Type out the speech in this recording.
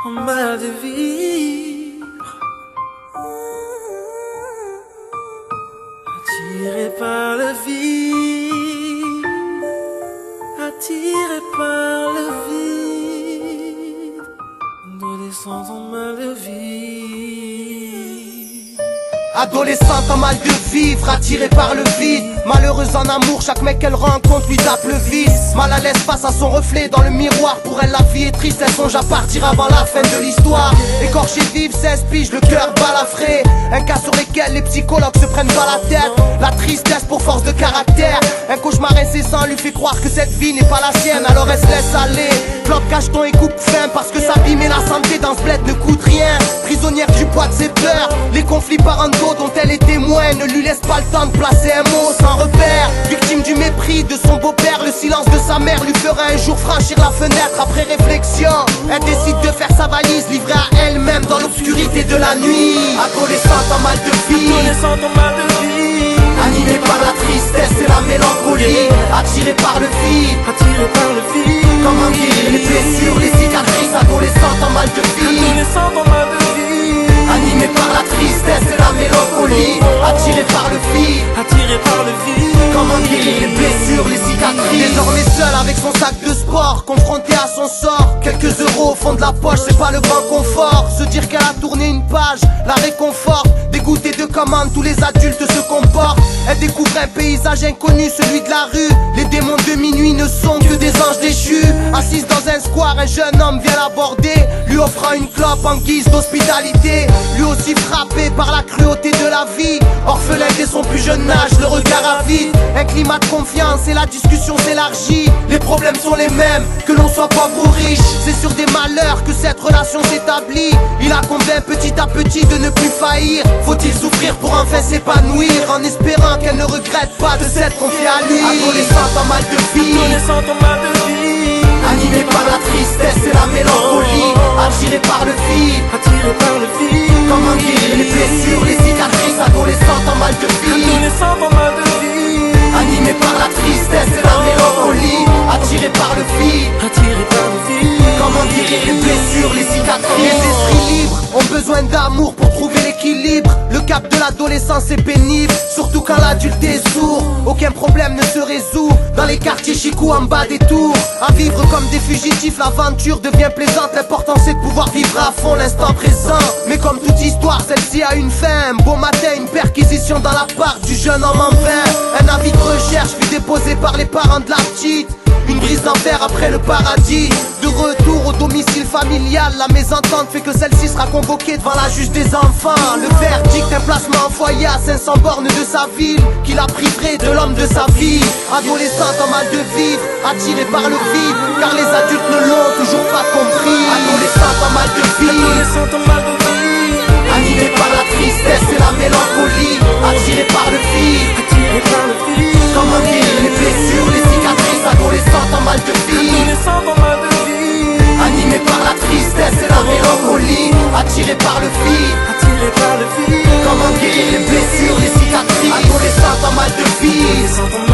en mal de vivre, attiré par le vide, attiré par le vide, adolescente en mal de vivre. Adolescente en mal de vivre, attirée par le vide. Malheureuse en amour, chaque mec qu'elle rencontre lui tape le vice. Mal à l'aise face à son reflet dans le miroir. Pour elle la vie est triste, elle songe à partir avant la fin de l'histoire. Écorchée vive, 16 piges, le cœur balafré. Un cas sur lequel les psychologues se prennent pas la tête. La tristesse pour force de caractère. Un cauchemar incessant lui fait croire que cette vie n'est pas la sienne. Alors elle se laisse aller, clope, cacheton et coupe fin. Parce que sa vie mais la santé dans ce bled ne coûte rien. Prisonnière du poids de ses peurs, les conflits parentaux dont elle est témoin ne lui laissent pas le temps de placer un mot sans repère. Victime du mépris de son beau-père, le silence de sa mère lui fera un jour franchir la fenêtre. Après réflexion, elle décide de faire sa valise, livrée à elle-même dans l'obscurité de la nuit. Adolescente en mal de vie, Adolescente en mal de vie, animée par la tristesse et la mélancolie, attirée par le vide, attiré par le vide. comment guérir les blessures, les cicatrices. Adolescente en mal de vie, Adolescente en mal de vie, animée par la tristesse et la mélancolie, attirée par le vide, attiré par le vide. comment guérir les blessures, les cicatrices. Désormais seule avec son sac de sport, confrontée à son sort. Quelques euros au fond de la poche, c'est pas le grand confort. Se dire qu'elle a tourné une page, la réconforte. Dégoûtée de comment tous les adultes se comportent. Elle découvre un paysage inconnu, celui de la rue. Les démons de minuit ne sont que des anges déchus. Assise dans un square, un jeune homme vient l'aborder, lui offrant une clope en guise d'hospitalité. Lui aussi frappé par la cruauté de la vie, orphelin dès son plus jeune âge, le regard avide. Un climat de confiance et la discussion s'élargit. Les problèmes sont les mêmes, que l'on soit pauvre ou riche. C'est sur des malheurs que cette relation s'établit. Il a convaincu petit à petit de ne plus faillir. Faut-il souffrir pour enfin s'épanouir, en espérant qu'elle ne regrette pas de s'être confiée à lui. Adolescente en mal de vie, Adolescente en mal de vie, animée par la tristesse et la mélancolie, attirée par le vide, attiré par le vide. comment guérir les blessures, les cicatrices. Adolescente en mal de vie, Adolescente en mal de vie, animée par la tristesse et la mélancolie, attirée par le vide, attiré par le vide. comment guérir les blessures, les cicatrices. Les esprits libres ont besoin d'amour pour trouver l'équilibre. Le cap de l'adolescence est pénible, surtout quand l'adulte est sourd. Aucun problème ne se résout dans les quartiers chicous en bas des tours. À vivre comme des fugitifs, l'aventure devient plaisante. L'important c'est de pouvoir vivre à fond l'instant présent. Mais comme toute histoire, celle-ci a une fin. Un beau matin, une perquisition dans l'appart du jeune homme en vain. Un avis de recherche fut déposé par les parents de la petite. Une brise d'enfer après le paradis. De retour au domicile familial, la mésentente fait que celle-ci sera convoquée devant la juge des enfants. Le verdict, un placement en foyer à 500 bornes de sa ville, qui la priverait de l'homme de sa vie. Adolescente en mal de vivre, attirée par le vide, car les adultes ne l'ont toujours pas compris. Adolescente en mal de vie, Adolescente en mal de vie, animée par la tristesse et la mélancolie, attirée par le vide, attiré par le vide. comment guérir les blessures, les cicatrices. Adolescente en mal de vie, Adolescente en mal de vie, animée par la tristesse et la mélancolie, attirée par le vide, attiré par le vide. comment guérir les blessures, les cicatrices. Adolescente en mal de vie, Adolescente en